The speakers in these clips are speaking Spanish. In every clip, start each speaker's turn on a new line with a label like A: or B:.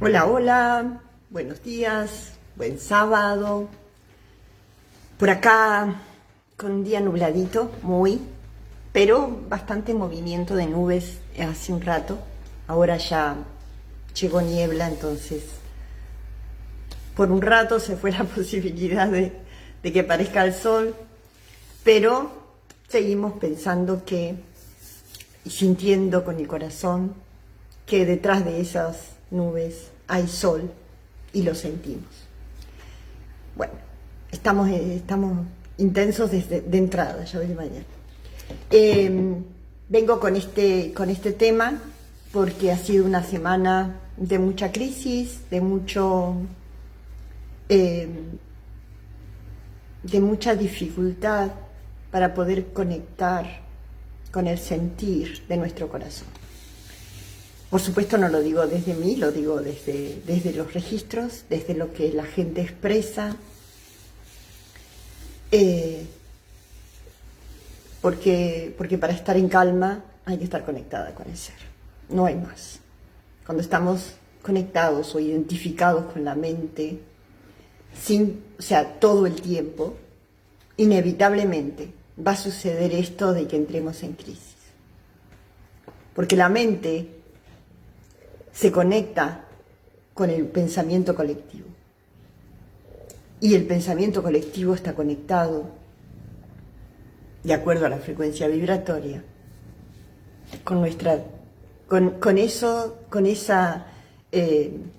A: Hola, hola, buenos días, buen sábado. Por acá con un día nubladito, pero bastante movimiento de nubes hace un rato. Ahora ya llegó niebla, entonces por un rato se fue la posibilidad de que aparezca el sol, pero seguimos pensando y sintiendo con el corazón que detrás de esas nubes hay sol y lo sentimos. Bueno, estamos intensos de entrada, ya veré mañana. Vengo con este tema porque ha sido una semana de mucha crisis, de mucha dificultad para poder conectar con el sentir de nuestro corazón. Por supuesto no lo digo desde mí, lo digo desde los registros, desde lo que la gente expresa, porque para estar en calma hay que estar conectada con el ser, no hay más. Cuando estamos conectados o identificados con la mente, todo el tiempo, inevitablemente va a suceder esto de que entremos en crisis. Porque la mente se conecta con el pensamiento colectivo. Y el pensamiento colectivo está conectado, de acuerdo a la frecuencia vibratoria, con esa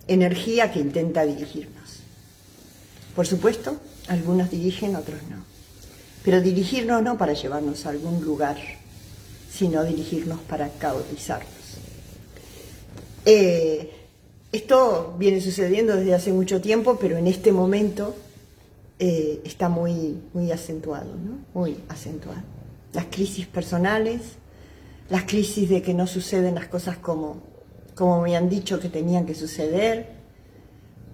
A: energía que intenta dirigirnos. Por supuesto, algunos dirigen, otros no. Pero dirigirnos no para llevarnos a algún lugar, sino dirigirnos para caotizarnos. Esto viene sucediendo desde hace mucho tiempo, pero en este momento está muy acentuado, ¿no? Muy acentuado. Las crisis personales, las crisis de que no suceden las cosas como me han dicho que tenían que suceder,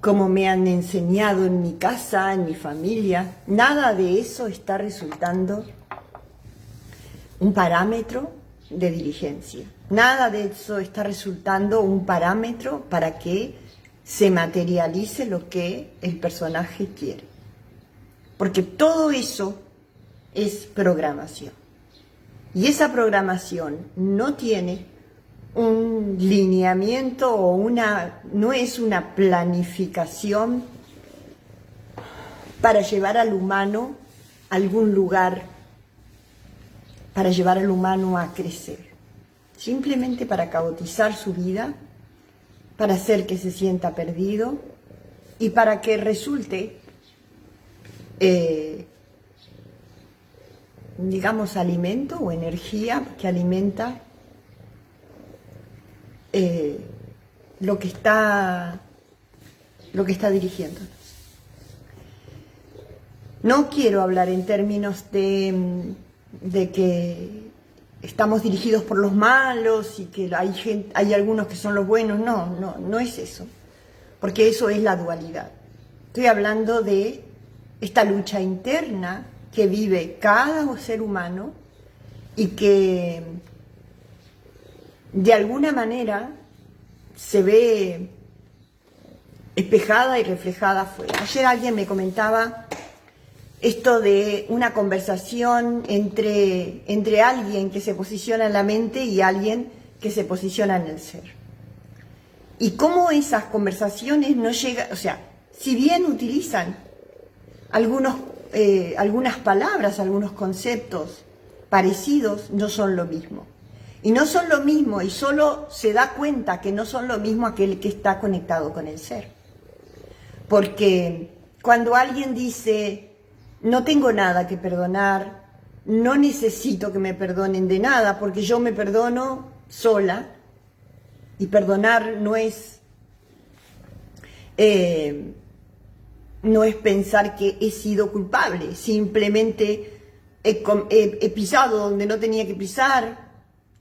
A: como me han enseñado en mi casa, en mi familia. Nada de eso está resultando un parámetro de diligencia. Nada de eso está resultando un parámetro para que se materialice lo que el personaje quiere. Porque todo eso es programación. Y esa programación no tiene un lineamiento no es una planificación para llevar al humano a algún lugar, para llevar al humano a crecer. Simplemente para caotizar su vida, para hacer que se sienta perdido y para que resulte, alimento o energía que alimenta lo que está dirigiéndonos. No quiero hablar en términos de que estamos dirigidos por los malos y que hay algunos que son los buenos. No es eso, porque eso es la dualidad. Estoy hablando de esta lucha interna que vive cada ser humano y que de alguna manera se ve espejada y reflejada afuera. Ayer alguien me comentaba esto de una conversación entre alguien que se posiciona en la mente y alguien que se posiciona en el ser. Y cómo esas conversaciones no llegan, si bien utilizan algunas palabras, algunos conceptos parecidos, no son lo mismo. Y no son lo mismo, y solo se da cuenta que no son lo mismo aquel que está conectado con el ser. Porque cuando alguien dice, no tengo nada que perdonar, no necesito que me perdonen de nada, porque yo me perdono sola, y perdonar no es pensar que he sido culpable, simplemente he pisado donde no tenía que pisar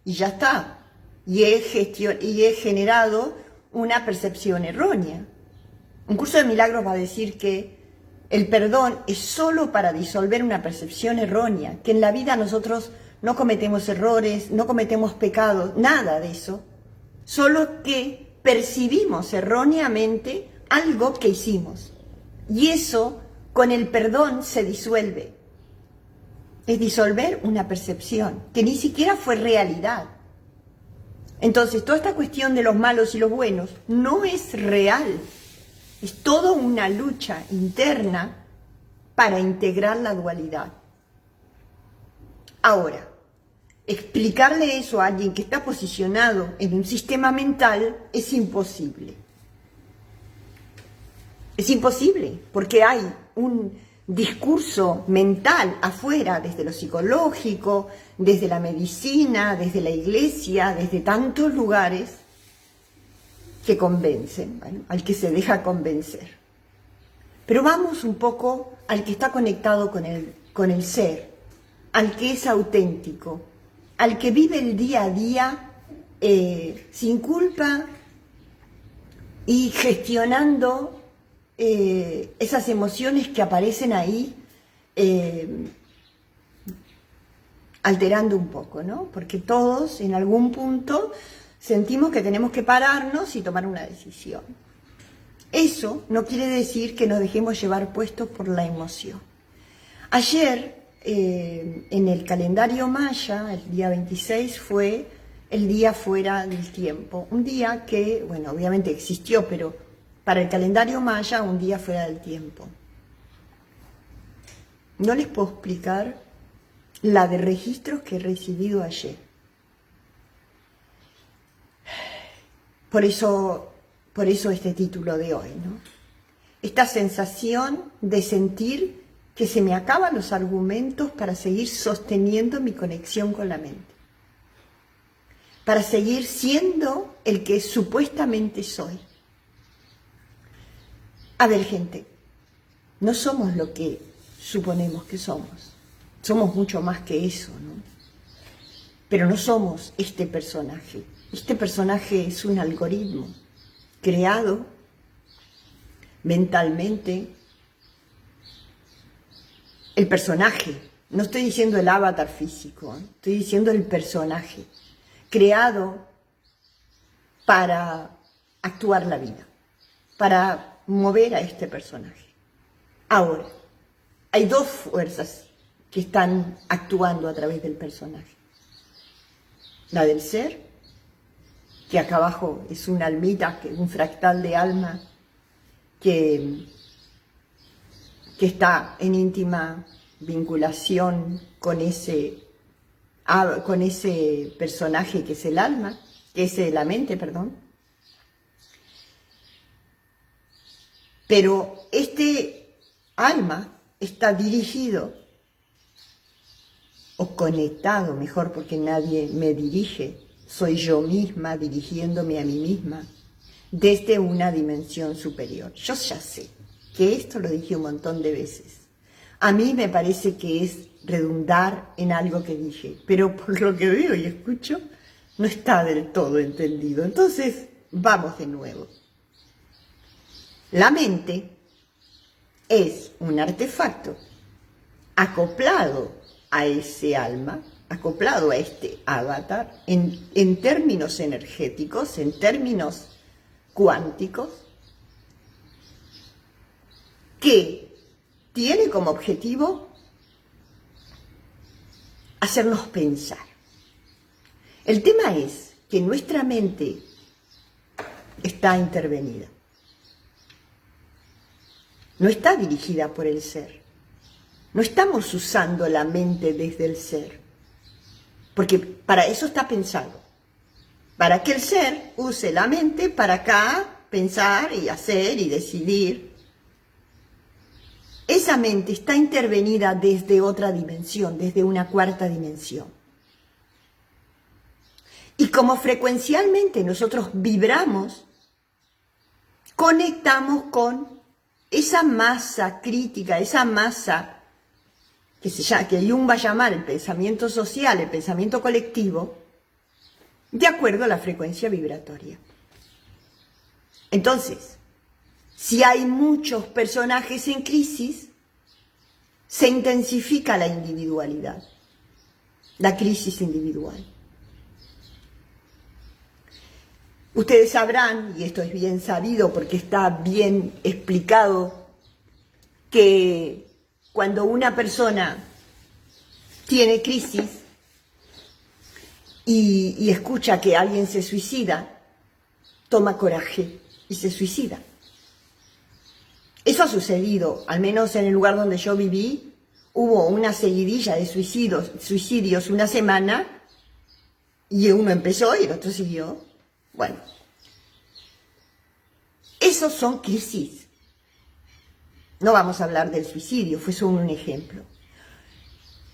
A: y ya está, y he generado una percepción errónea. Un curso de milagros va a decir que el perdón es solo para disolver una percepción errónea, que en la vida nosotros no cometemos errores, no cometemos pecados, nada de eso, solo que percibimos erróneamente algo que hicimos. Y eso, con el perdón, se disuelve. Es disolver una percepción que ni siquiera fue realidad. Entonces, toda esta cuestión de los malos y los buenos no es real. Es toda una lucha interna para integrar la dualidad. Ahora, explicarle eso a alguien que está posicionado en un sistema mental es imposible. Es imposible, porque hay un discurso mental afuera, desde lo psicológico, desde la medicina, desde la iglesia, desde tantos lugares que convencen, ¿vale? Al que se deja convencer. Pero vamos un poco al que está conectado con el ser, al que es auténtico, al que vive el día a día sin culpa y gestionando esas emociones que aparecen ahí, alterando un poco, ¿no? Porque todos en algún punto sentimos que tenemos que pararnos y tomar una decisión. Eso no quiere decir que nos dejemos llevar puestos por la emoción. Ayer, en el calendario maya, el día 26 fue el día fuera del tiempo. Un día que, bueno, obviamente existió, pero para el calendario maya, un día fuera del tiempo. No les puedo explicar la de registros que he recibido ayer. Por eso este título de hoy, ¿no? Esta sensación de sentir que se me acaban los argumentos para seguir sosteniendo mi conexión con la mente, para seguir siendo el que supuestamente soy. A ver, gente, no somos lo que suponemos que somos. Somos mucho más que eso, ¿no? Pero no somos este personaje. Este personaje es un algoritmo creado mentalmente. El personaje, no estoy diciendo el avatar físico, estoy diciendo el personaje, creado para actuar la vida, para mover a este personaje. Ahora, hay dos fuerzas que están actuando a través del personaje. La del ser, que acá abajo es una almita, un fractal de alma que está en íntima vinculación con ese personaje que es el alma, que es la mente, perdón. Pero este alma está dirigido o conectado, mejor, porque nadie me dirige, soy yo misma dirigiéndome a mí misma desde una dimensión superior. Yo ya sé que esto lo dije un montón de veces. A mí me parece que es redundar en algo que dije, pero por lo que veo y escucho, no está del todo entendido. Entonces, vamos de nuevo. La mente es un artefacto acoplado a ese alma, acoplado a este avatar, en términos energéticos, en términos cuánticos, que tiene como objetivo hacernos pensar. El tema es que nuestra mente está intervenida. No está dirigida por el ser. No estamos usando la mente desde el ser. Porque para eso está pensado. Para que el ser use la mente para acá pensar y hacer y decidir. Esa mente está intervenida desde otra dimensión, desde una cuarta dimensión. Y como frecuencialmente nosotros vibramos, conectamos con esa masa crítica, esa masa que Jung va a llamar el pensamiento social, el pensamiento colectivo, de acuerdo a la frecuencia vibratoria. Entonces, si hay muchos personajes en crisis, se intensifica la individualidad, la crisis individual. Ustedes sabrán, y esto es bien sabido porque está bien explicado, que cuando una persona tiene crisis y escucha que alguien se suicida, toma coraje y se suicida. Eso ha sucedido, al menos en el lugar donde yo viví, hubo una seguidilla de suicidios una semana, y uno empezó y el otro siguió. Bueno, esos son crisis. No vamos a hablar del suicidio, fue solo un ejemplo.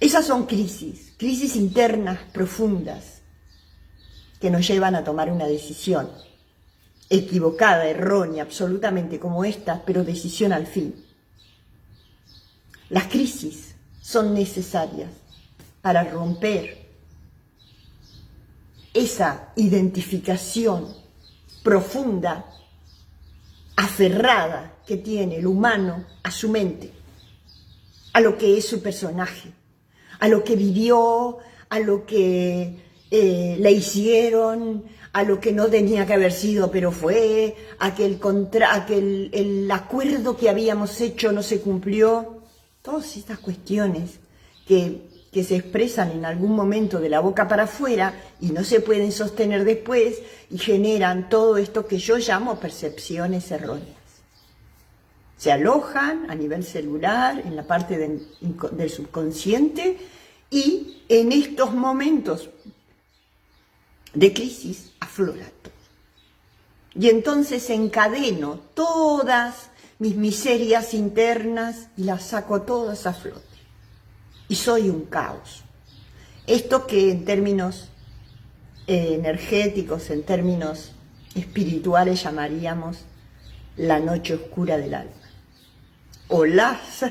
A: Esas son crisis internas profundas que nos llevan a tomar una decisión equivocada, errónea, absolutamente como esta, pero decisión al fin. Las crisis son necesarias para romper esa identificación profunda, aferrada que tiene el humano a su mente, a lo que es su personaje, a lo que vivió, a lo que le hicieron, a lo que no tenía que haber sido pero fue, a que el acuerdo que habíamos hecho no se cumplió. Todas estas cuestiones que se expresan en algún momento de la boca para afuera y no se pueden sostener después y generan todo esto que yo llamo percepciones erróneas. Se alojan a nivel celular, en la parte del subconsciente, y en estos momentos de crisis aflora todo. Y entonces encadeno todas mis miserias internas y las saco todas a flote. Y soy un caos. Esto que en términos energéticos, en términos espirituales llamaríamos la noche oscura del alma. O las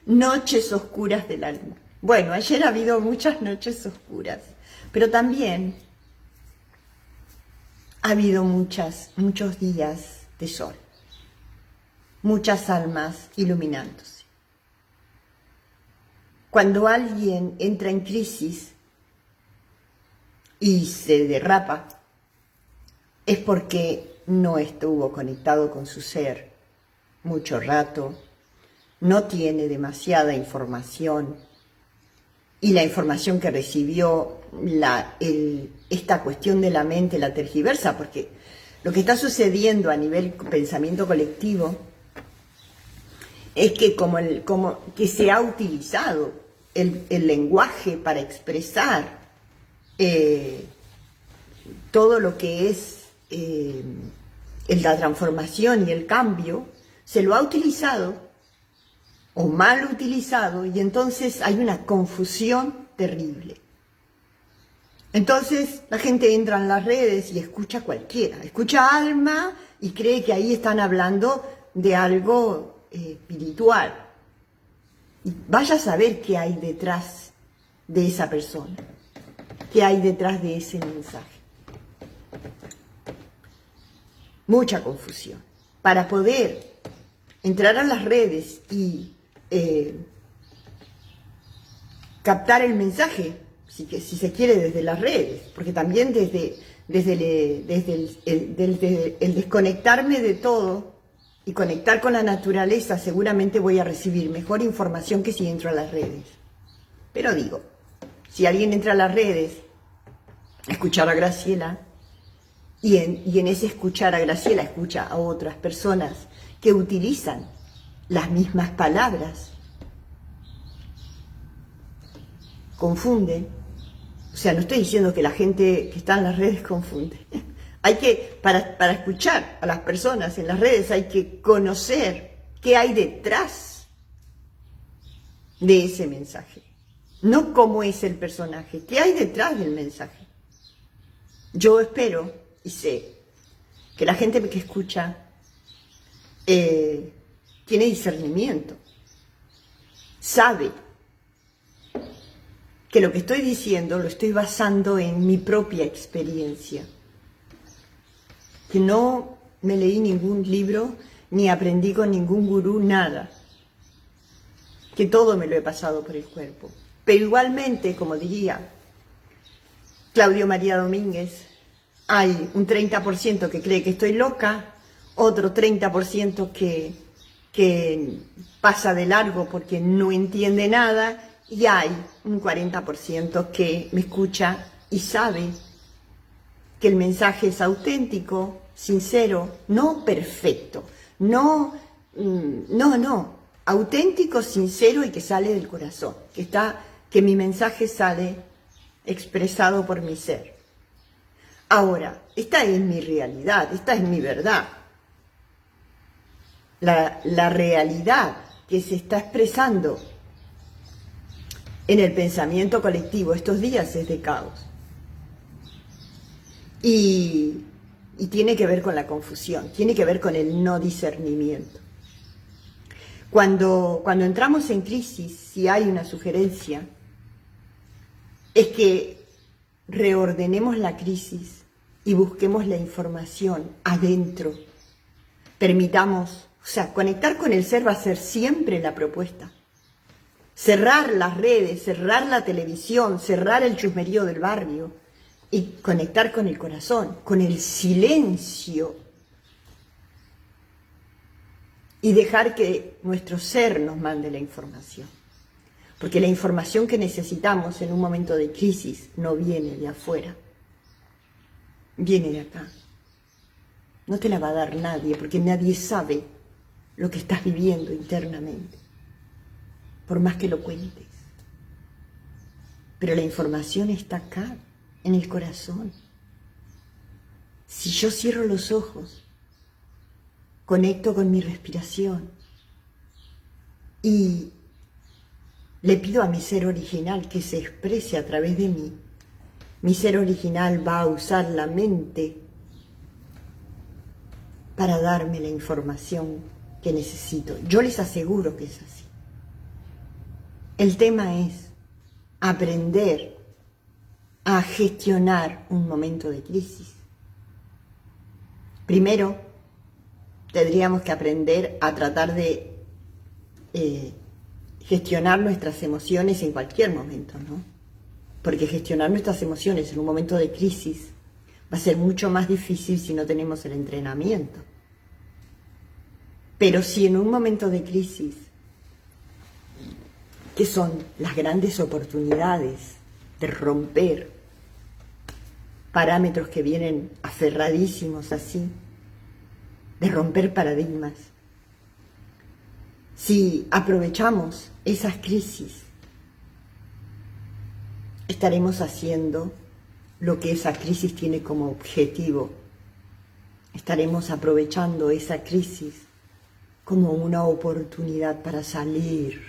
A: noches oscuras del alma. Bueno, ayer ha habido muchas noches oscuras, pero también ha habido muchos días de sol, muchas almas iluminándose. Cuando alguien entra en crisis y se derrapa, es porque no estuvo conectado con su ser mucho rato, no tiene demasiada información, y la información que recibió, esta cuestión de la mente la tergiversa, porque lo que está sucediendo a nivel pensamiento colectivo es que como que se ha utilizado el lenguaje para expresar todo lo que es la transformación y el cambio, se lo ha utilizado o mal utilizado, y entonces hay una confusión terrible. Entonces la gente entra en las redes y escucha cualquiera, escucha alma y cree que ahí están hablando de algo espiritual. Y vaya a saber qué hay detrás de esa persona, qué hay detrás de ese mensaje. Mucha confusión. Para poder entrar a las redes y captar el mensaje, si se quiere, desde las redes, porque también desde el desconectarme de todo y conectar con la naturaleza, seguramente voy a recibir mejor información que si entro a las redes. Pero digo, si alguien entra a las redes a escuchar a Graciela, y en ese escuchar a Graciela escucha a otras personas que utilizan las mismas palabras, confunden. O sea, no estoy diciendo que la gente que está en las redes confunde. Hay que, para escuchar a las personas en las redes, hay que conocer qué hay detrás de ese mensaje. No cómo es el personaje, qué hay detrás del mensaje. Yo espero y sé que la gente que escucha tiene discernimiento, sabe que lo que estoy diciendo lo estoy basando en mi propia experiencia, que no me leí ningún libro ni aprendí con ningún gurú nada, que todo me lo he pasado por el cuerpo. Pero igualmente, como diría Claudio María Domínguez, hay un 30% que cree que estoy loca, otro 30% que pasa de largo porque no entiende nada, y hay un 40% que me escucha y sabe que el mensaje es auténtico, sincero, no perfecto, no, auténtico, sincero y que sale del corazón, que mi mensaje sale expresado por mi ser. Ahora, esta es mi realidad, esta es mi verdad. La realidad que se está expresando en el pensamiento colectivo estos días es de caos. Y tiene que ver con la confusión, tiene que ver con el no discernimiento. Cuando entramos en crisis, si hay una sugerencia, es que reordenemos la crisis y busquemos la información adentro. Permitamos, conectar con el ser va a ser siempre la propuesta. Cerrar las redes, cerrar la televisión, cerrar el chusmerío del barrio y conectar con el corazón, con el silencio, y dejar que nuestro ser nos mande la información. Porque la información que necesitamos en un momento de crisis no viene de afuera, viene de acá. No te la va a dar nadie, porque nadie sabe lo que estás viviendo internamente, por más que lo cuentes. Pero la información está acá, en el corazón. Si yo cierro los ojos, conecto con mi respiración y le pido a mi ser original que se exprese a través de mí, mi ser original va a usar la mente para darme la información que necesito. Yo les aseguro que es así. El tema es aprender a gestionar un momento de crisis. Primero, tendríamos que aprender a tratar de gestionar nuestras emociones en cualquier momento, ¿no? Porque gestionar nuestras emociones en un momento de crisis va a ser mucho más difícil si no tenemos el entrenamiento. Pero si en un momento de crisis, que son las grandes oportunidades de romper parámetros que vienen aferradísimos así, de romper paradigmas, si aprovechamos esas crisis, estaremos haciendo lo que esa crisis tiene como objetivo. Estaremos aprovechando esa crisis como una oportunidad para salir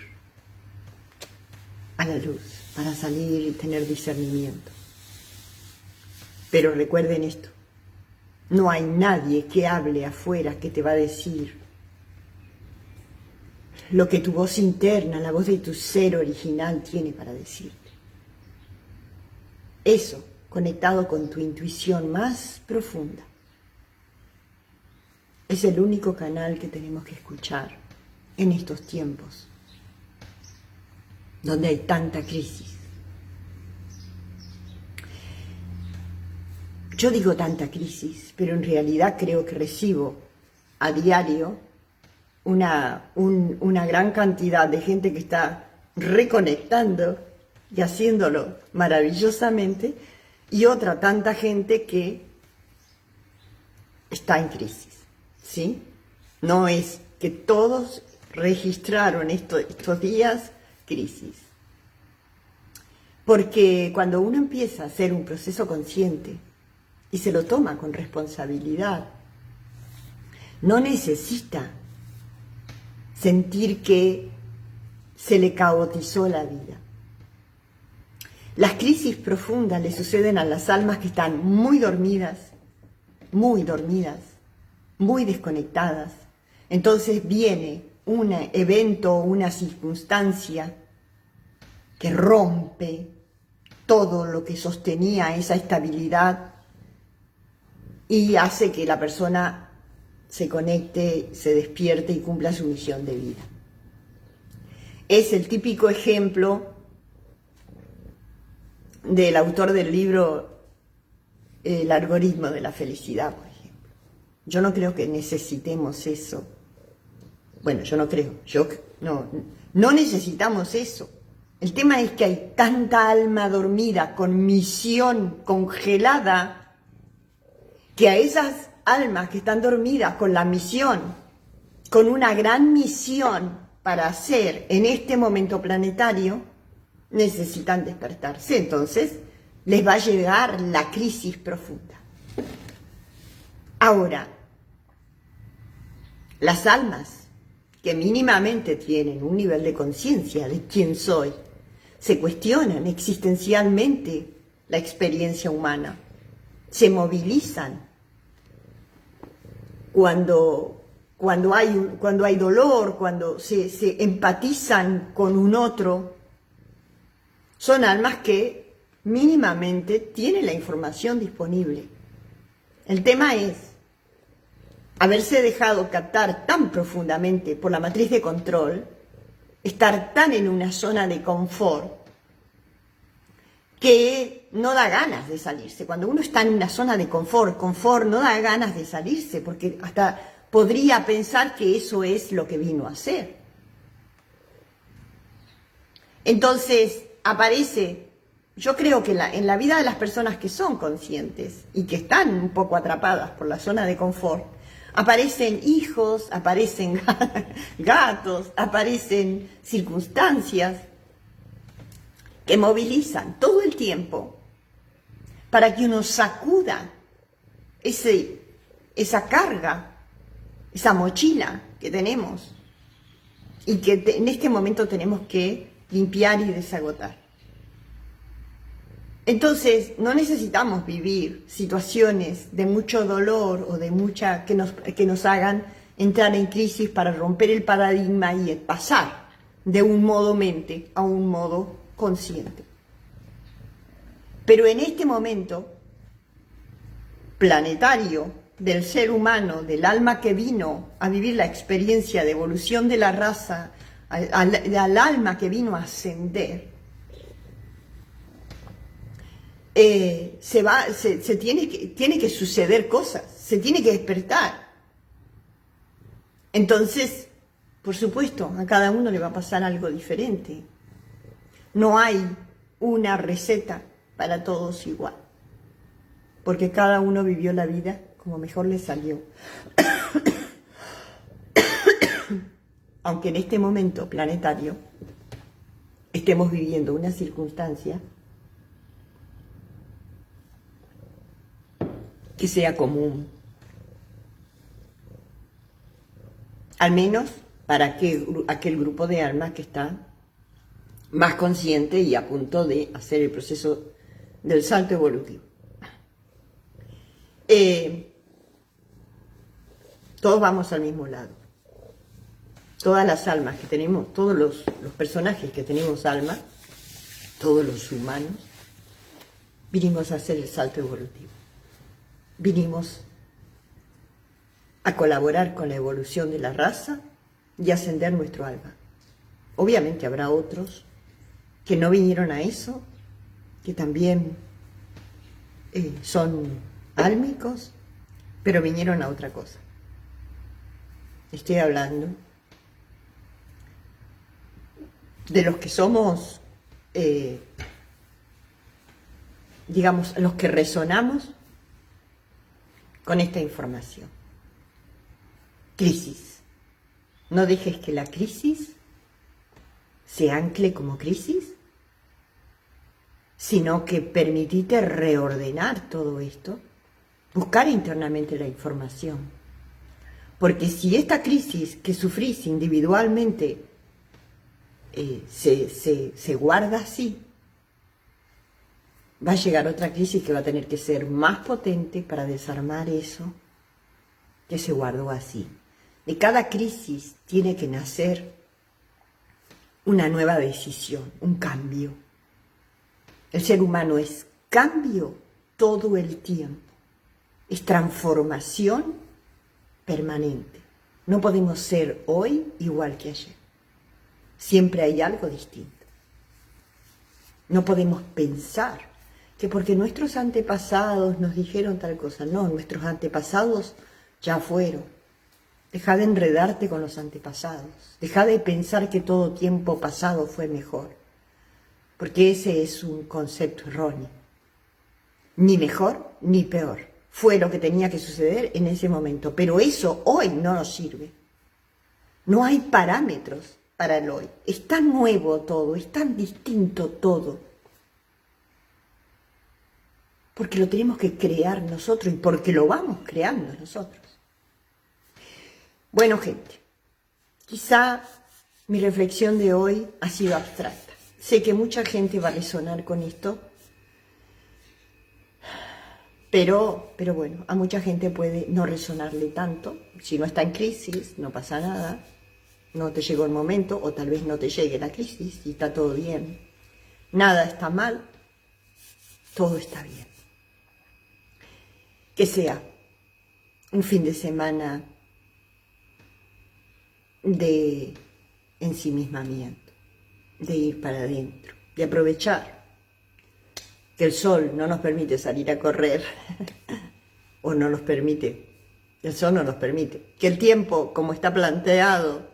A: a la luz, para salir y tener discernimiento. Pero recuerden esto, no hay nadie que hable afuera que te va a decir lo que tu voz interna, la voz de tu ser original tiene para decirte. Eso, conectado con tu intuición más profunda, es el único canal que tenemos que escuchar en estos tiempos, donde hay tanta crisis. Yo digo tanta crisis, pero en realidad creo que recibo a diario una gran cantidad de gente que está reconectando y haciéndolo maravillosamente, y otra tanta gente que está en crisis, ¿sí? No es que todos registraron estos días crisis. Porque cuando uno empieza a hacer un proceso consciente y se lo toma con responsabilidad, no necesita sentir que se le caotizó la vida. Las crisis profundas le suceden a las almas que están muy dormidas, muy desconectadas. Entonces viene un evento o una circunstancia que rompe todo lo que sostenía esa estabilidad y hace que la persona se conecte, se despierte y cumpla su misión de vida. Es el típico ejemplo del autor del libro el algoritmo de la felicidad, por ejemplo. Yo no creo que necesitemos eso. Bueno, yo no creo, no necesitamos eso. El tema es que hay tanta alma dormida con misión congelada, que a esas almas que están dormidas con la misión, con una gran misión para hacer en este momento planetario, necesitan despertarse. Entonces les va a llegar la crisis profunda. Ahora, las almas que mínimamente tienen un nivel de conciencia de quién soy, se cuestionan existencialmente la experiencia humana, se movilizan cuando hay dolor, cuando se empatizan con un otro. Son almas que mínimamente tienen la información disponible. El tema es haberse dejado captar tan profundamente por la matriz de control, estar tan en una zona de confort, que no da ganas de salirse. Cuando uno está en una zona de confort no da ganas de salirse, porque hasta podría pensar que eso es lo que vino a hacer. Entonces aparece, yo creo que en la vida de las personas que son conscientes y que están un poco atrapadas por la zona de confort, aparecen hijos, aparecen gatos, aparecen circunstancias que movilizan todo el tiempo para que uno sacuda esa carga, esa mochila que tenemos y que en este momento tenemos que limpiar y desagotar. Entonces, no necesitamos vivir situaciones de mucho dolor o de mucha que nos hagan entrar en crisis para romper el paradigma y pasar de un modo mente a un modo consciente. Pero en este momento planetario del ser humano, del alma que vino a vivir la experiencia de evolución de la raza, al alma que vino a ascender, tiene que suceder cosas, se tiene que despertar. Entonces, por supuesto, a cada uno le va a pasar algo diferente. No hay una receta para todos igual, porque cada uno vivió la vida como mejor le salió. Aunque en este momento planetario estemos viviendo una circunstancia que sea común, al menos para aquel grupo de almas que está más consciente y a punto de hacer el proceso del salto evolutivo. Todos vamos al mismo lado. Todas las almas que tenemos, todos los personajes que tenemos alma, todos los humanos, vinimos a hacer el salto evolutivo. Vinimos a colaborar con la evolución de la raza y ascender nuestro alma. Obviamente habrá otros que no vinieron a eso, que también son álmicos, pero vinieron a otra cosa. Estoy hablando de los que somos, digamos, los que resonamos con esta información. Crisis. No dejes que la crisis se ancle como crisis, sino que permitite reordenar todo esto, buscar internamente la información. Porque si esta crisis que sufrís individualmente se guarda así, va a llegar otra crisis que va a tener que ser más potente para desarmar eso que se guardó así. De cada crisis tiene que nacer una nueva decisión, un cambio. El ser humano es cambio todo el tiempo, es transformación permanente. No podemos ser hoy igual que ayer. Siempre hay algo distinto. No podemos pensar que porque nuestros antepasados nos dijeron tal cosa. No, nuestros antepasados ya fueron. Deja de enredarte con los antepasados. Deja de pensar que todo tiempo pasado fue mejor. Porque ese es un concepto erróneo. Ni mejor ni peor. Fue lo que tenía que suceder en ese momento. Pero eso hoy no nos sirve. No hay parámetros para el hoy. Es tan nuevo todo, es tan distinto todo. Porque lo tenemos que crear nosotros y porque lo vamos creando nosotros. Bueno, gente, quizá mi reflexión de hoy ha sido abstracta. Sé que mucha gente va a resonar con esto, pero bueno, a mucha gente puede no resonarle tanto. Si no está en crisis, no pasa nada, no te llegó el momento, o tal vez no te llegue la crisis y está todo bien. Nada está mal, todo está bien. Que sea un fin de semana de ensimismamiento, de ir para adentro, de aprovechar que el sol no nos permite salir a correr, o no nos permite, el sol no nos permite, que el tiempo, como está planteado,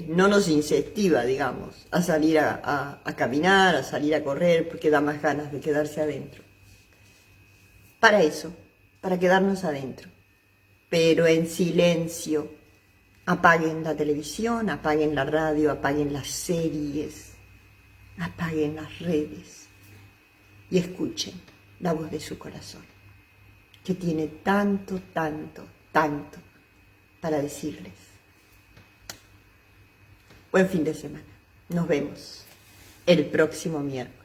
A: no nos incentiva, digamos, a salir a caminar, a salir a correr, porque da más ganas de quedarse adentro. Para eso, para quedarnos adentro, pero en silencio. Apaguen la televisión, apaguen la radio, apaguen las series, apaguen las redes y escuchen la voz de su corazón, que tiene tanto, tanto, tanto para decirles. Buen fin de semana. Nos vemos el próximo miércoles.